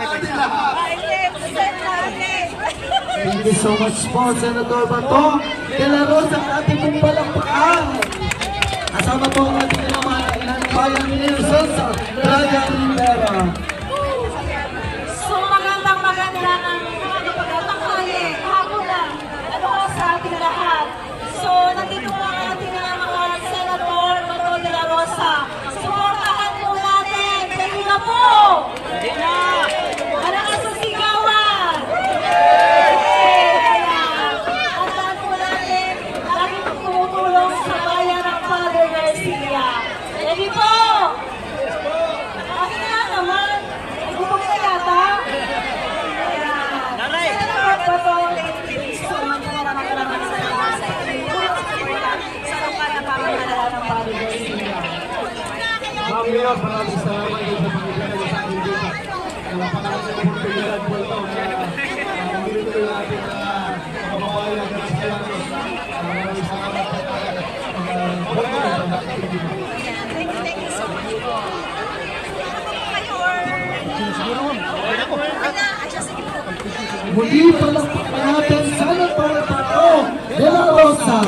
natin lahat. Thank you so much po, Senator Bato de la Rosa, ang ating pong palakpakan. Kasama po ang ating mga bayan ni Nelson sa Braga Rivera. So magandang tanghali, hapon lang, sa ating lahat. So nandito po ang ating mga Senator Bato de la Rosa. Suportahan po natin, dahil na po! Malakas sa sigawan! Tandaan po natin, laging tumutulong sa bayan ng Father Garcia. Ready po! Akin na naman, gutom na yata. Senator Bato, Ma'am Mayor, maraming salamat din sa pagkakita sa akin dito. Napakaraming oportunidad po ito na binibigay natin na kababayan at Senator. Maraming salamat po tayo. Thank you so much po. Muli palakpakan natin Senator Bato de la Rosa.